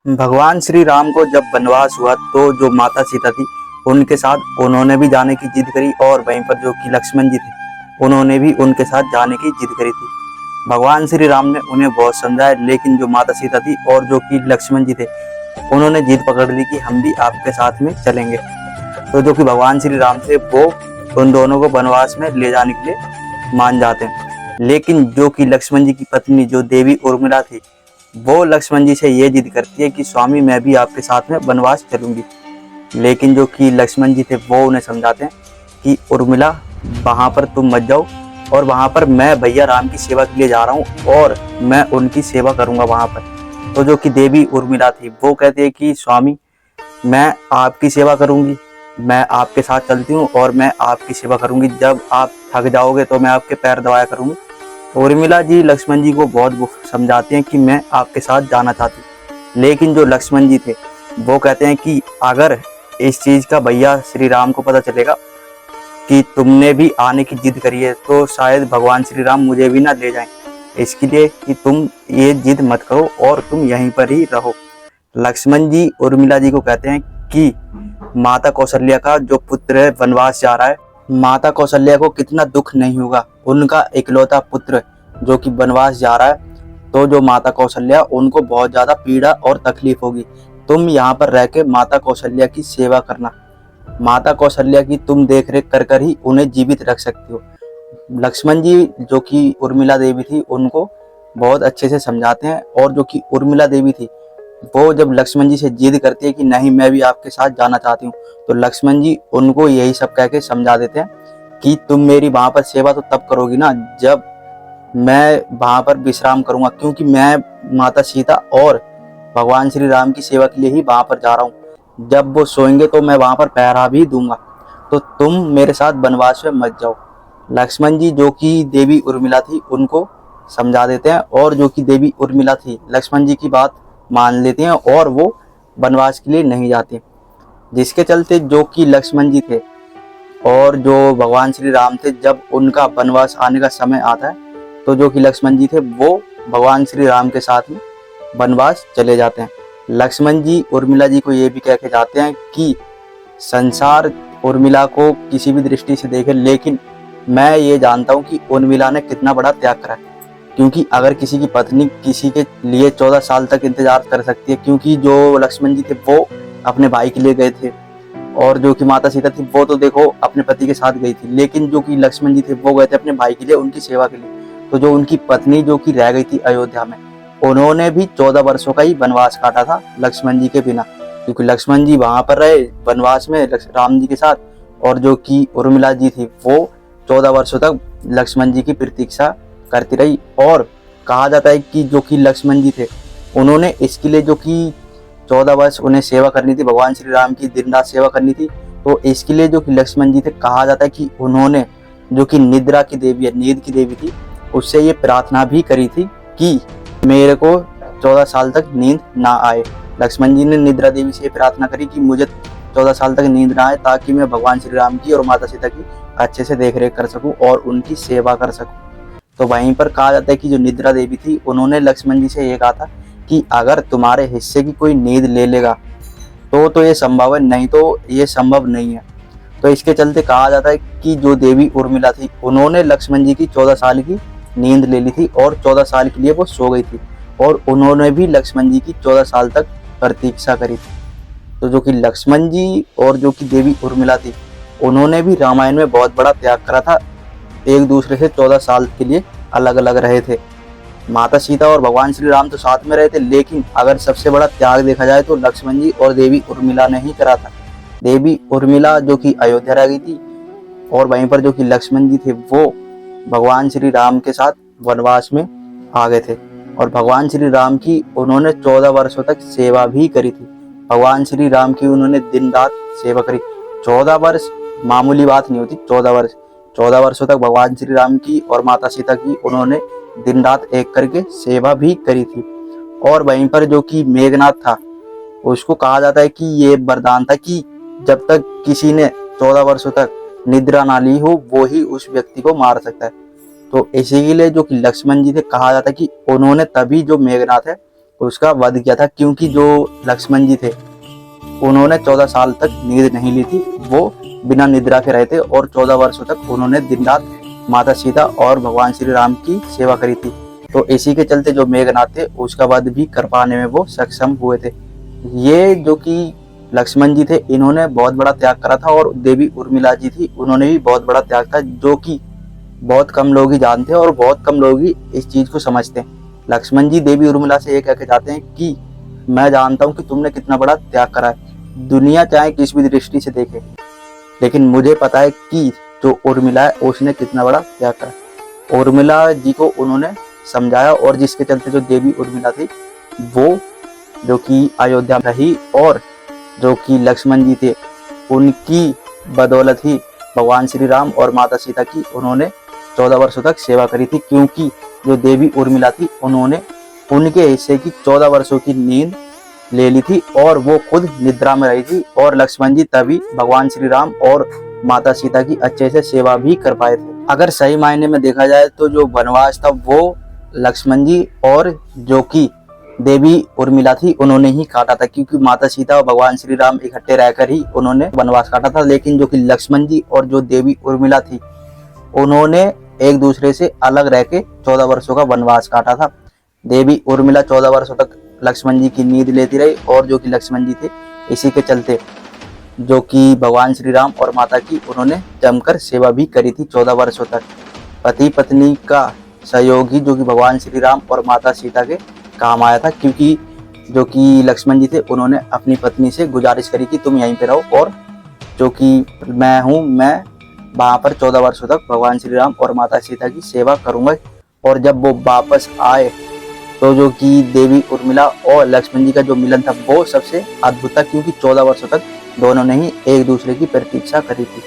भगवान श्री राम को जब वनवास हुआ तो जो माता सीता थी उनके साथ उन्होंने भी जाने की जिद करी और वहीं पर जो कि लक्ष्मण जी थे उन्होंने भी उनके साथ जाने की जिद करी थी। भगवान श्री राम ने उन्हें बहुत समझाया, लेकिन जो माता सीता थी और जो कि लक्ष्मण जी थे उन्होंने जिद पकड़ ली कि हम भी आपके साथ में चलेंगे। तो जो कि भगवान श्री राम थे वो उन दोनों को वनवास में ले जाने के लिए मान जाते हैं। लेकिन जो कि लक्ष्मण जी की पत्नी जो देवी उर्मिला थी वो लक्ष्मण जी से ये जिद करती है कि स्वामी मैं भी आपके साथ में वनवास चलूंगी। लेकिन जो कि लक्ष्मण जी थे वो उन्हें समझाते हैं कि उर्मिला वहां पर तुम मत जाओ, और वहां पर मैं भैया राम की सेवा के लिए जा रहा हूँ और मैं उनकी सेवा करूंगा वहां पर। तो जो कि देवी उर्मिला थी वो कहती है कि स्वामी मैं आपकी सेवा करूंगी, मैं आपके साथ चलती हूँ और मैं आपकी सेवा करूंगी, जब आप थक जाओगे तो मैं आपके पैर दबाया करूंगी। उर्मिला जी लक्ष्मण जी को बहुत समझाते हैं कि मैं आपके साथ जाना चाहती हूँ। लेकिन जो लक्ष्मण जी थे वो कहते हैं कि अगर इस चीज का भैया श्री राम को पता चलेगा कि तुमने भी आने की जिद करी है तो शायद भगवान श्री राम मुझे भी ना ले जाएं। इसके लिए कि तुम ये जिद मत करो और तुम यहीं पर ही रहो। लक्ष्मण जी उर्मिला जी को कहते हैं कि माता कौशल्या का जो पुत्र है वनवास जा रहा है, माता कौशल्या को कितना दुख नहीं होगा, उनका इकलौता पुत्र जो कि वनवास जा रहा है। तो जो माता कौशल्या उनको बहुत ज्यादा पीड़ा और तकलीफ होगी। तुम यहाँ पर रह के माता कौशल्या की सेवा करना, माता कौशल्या की तुम देख रेख कर कर ही उन्हें जीवित रख सकती हो। लक्ष्मण जी जो कि उर्मिला देवी थी उनको बहुत अच्छे से समझाते हैं। और जो कि उर्मिला देवी थी वो जब लक्ष्मण जी से जिद करती है कि नहीं मैं भी आपके साथ जाना चाहती हूँ, तो लक्ष्मण जी उनको यही सब कह के समझा देते हैं कि तुम मेरी वहां पर सेवा तो तब करोगी ना जब मैं वहां पर विश्राम करूंगा, क्योंकि मैं माता सीता और भगवान श्री राम की सेवा के लिए ही वहां पर जा रहा हूँ। जब वो सोएंगे तो मैं वहां पर पहरा भी दूंगा, तो तुम मेरे साथ वनवास में मत जाओ। लक्ष्मण जी जो कि देवी उर्मिला थी उनको समझा देते हैं और जो कि देवी उर्मिला थी लक्ष्मण जी की बात मान लेते हैं और वो वनवास के लिए नहीं जाते। जिसके चलते जो कि लक्ष्मण जी थे और जो भगवान श्री राम थे जब उनका वनवास आने का समय आता है तो जो कि लक्ष्मण जी थे वो भगवान श्री राम के साथ में वनवास चले जाते हैं। लक्ष्मण जी उर्मिला जी को ये भी कह के जाते हैं कि संसार उर्मिला को किसी भी दृष्टि से देखे, लेकिन मैं ये जानता हूँ कि उर्मिला ने कितना बड़ा त्याग करा है। क्योंकि अगर किसी की पत्नी किसी के लिए 14 साल तक इंतजार कर सकती है, क्योंकि जो लक्ष्मण जी थे वो अपने भाई के लिए गए थे और जो कि माता सीता थी वो तो देखो अपने पति के साथ गई थी, लेकिन जो कि लक्ष्मण जी थे वो गए थे अपने भाई के लिए, उनकी सेवा के लिए। तो जो उनकी पत्नी जो कि रह गई थी अयोध्या में, उन्होंने भी 14 वर्षों का ही वनवास काटा था लक्ष्मण जी के बिना, क्योंकि लक्ष्मण जी वहां पर रहे वनवास में राम जी के साथ, और जो कि उर्मिला जी थी वो 14 वर्षों तक लक्ष्मण जी की प्रतीक्षा करती रही। और कहा जाता है कि जो कि लक्ष्मण जी थे उन्होंने इसके लिए जो कि 14 वर्ष उन्हें सेवा करनी थी, भगवान श्री राम की दिन रात सेवा करनी थी, तो इसके लिए जो कि लक्ष्मण जी थे कहा जाता है कि उन्होंने जो कि निद्रा की देवी है, नींद की देवी थी, उससे ये प्रार्थना भी करी थी कि मेरे को 14 साल तक नींद ना आए। लक्ष्मण जी ने निद्रा देवी से प्रार्थना करी कि मुझे 14 साल तक नींद ना आए ताकि मैं भगवान श्री राम की और माता सीता की अच्छे से देख रेख कर सकूं और उनकी सेवा कर सकूं। तो वहीं पर कहा जाता है कि जो निद्रा देवी थी उन्होंने लक्ष्मण जी से ये कहा था कि अगर तुम्हारे हिस्से की कोई नींद ले लेगा तो ये संभव है, नहीं तो ये संभव नहीं है। तो इसके चलते कहा जाता है कि जो देवी उर्मिला थी उन्होंने लक्ष्मण जी की 14 साल की नींद ले ली थी और 14 साल के लिए वो सो गई थी, और उन्होंने भी लक्ष्मण जी की 14 साल तक प्रतीक्षा करी थी। तो जो कि लक्ष्मण जी और जो कि देवी उर्मिला थी उन्होंने भी रामायण में बहुत बड़ा त्याग करा था, एक दूसरे से 14 साल के लिए अलग अलग रहे थे। माता सीता और भगवान श्री राम तो साथ में रहे थे, लेकिन अगर सबसे बड़ा त्याग देखा जाए तो लक्ष्मण जी और देवी उर्मिला ने ही करा था। देवी उर्मिला जो कि अयोध्या रह गई थी और वहीं पर जो कि लक्ष्मण जी थे वो भगवान श्री राम के साथ वनवास में आ गए थे, और भगवान श्री राम की उन्होंने 14 वर्षों तक सेवा भी करी थी। भगवान श्री राम की उन्होंने दिन रात सेवा करी। 14 वर्ष मामूली बात नहीं होती, 14 वर्षों तक भगवान श्री राम की और माता सीता की उन्होंने दिन रात एक करके सेवा भी करी थी। और वहीं पर जो कि मेघनाथ था उसको कहा जाता है कि ये वरदान था कि जब तक किसी ने 14 वर्षों तक निद्रा ना ली हो वो ही उस व्यक्ति को मार सकता है। तो इसी के लिए जो कि लक्ष्मण जी थे कहा जाता है कि उन्होंने तभी जो मेघनाथ है उसका वध किया था, क्योंकि जो लक्ष्मण जी थे उन्होंने 14 साल तक नींद नहीं ली थी। वो बिना निद्रा के रहे थे और 14 वर्षों तक उन्होंने दिन रात माता सीता और भगवान श्री राम की सेवा करी थी। तो इसी के चलते जो मेघनाथ थे उसका वध भी कर पाने में वो सक्षम हुए थे। ये जो कि लक्ष्मण जी थे इन्होंने बहुत बड़ा त्याग करा था, और देवी उर्मिला जी थी उन्होंने भी बहुत बड़ा त्याग था, जो कि बहुत कम लोग ही जानते हैं और बहुत कम लोग ही इस चीज को समझते हैं। लक्ष्मण जी देवी उर्मिला से ये कह के जाते हैं कि मैं जानता हूँ कि तुमने कितना बड़ा त्याग करा है, दुनिया चाहे किस भी दृष्टि से देखे, लेकिन मुझे पता है कि जो उर्मिला है उसने कितना बड़ा त्याग करा। उर्मिला जी को उन्होंने समझाया, और जिसके चलते जो देवी उर्मिला थी वो जो कि अयोध्या में रही, और जो कि लक्ष्मण जी थे उनकी बदौलत ही भगवान श्री राम और माता सीता की उन्होंने 14 वर्षों तक सेवा करी थी, क्योंकि जो देवी उर्मिला थी उन्होंने उनके हिस्से की 14 वर्षों की नींद ले ली थी और वो खुद निद्रा में रही थी, और लक्ष्मण जी तभी भगवान श्री राम और माता सीता की अच्छे से सेवा भी कर पाए थे। अगर सही मायने में देखा जाए तो जो वनवास था वो लक्ष्मण जी और जो कि देवी उर्मिला थी उन्होंने ही काटा था, क्योंकि माता सीता और भगवान श्री राम इकट्ठे रहकर ही उन्होंने वनवास काटा था। लेकिन जो कि लक्ष्मण जी और जो देवी उर्मिला थी उन्होंने एक दूसरे से अलग रह के 14 वर्षों का वनवास काटा था। देवी उर्मिला 14 वर्षों तक लक्ष्मण जी की नींद लेती रही, और जो कि लक्ष्मण जी थे इसी के चलते जो कि भगवान श्री राम और माता की उन्होंने जमकर सेवा भी करी थी 14 वर्षों तक। पति पत्नी का सहयोग ही जो कि भगवान श्री राम और माता सीता के काम आया था, क्योंकि जो कि लक्ष्मण जी थे उन्होंने अपनी पत्नी से गुजारिश करी कि तुम यहीं पे रहो, और जो कि मैं वहाँ पर 14 वर्षों तक भगवान श्री राम और माता सीता की सेवा करूँगा। और जब वो वापस आए तो जो कि देवी उर्मिला और लक्ष्मण जी का जो मिलन था वो सबसे अद्भुत था, क्योंकि 14 वर्षों तक दोनों ने ही एक दूसरे की प्रतीक्षा करी थी।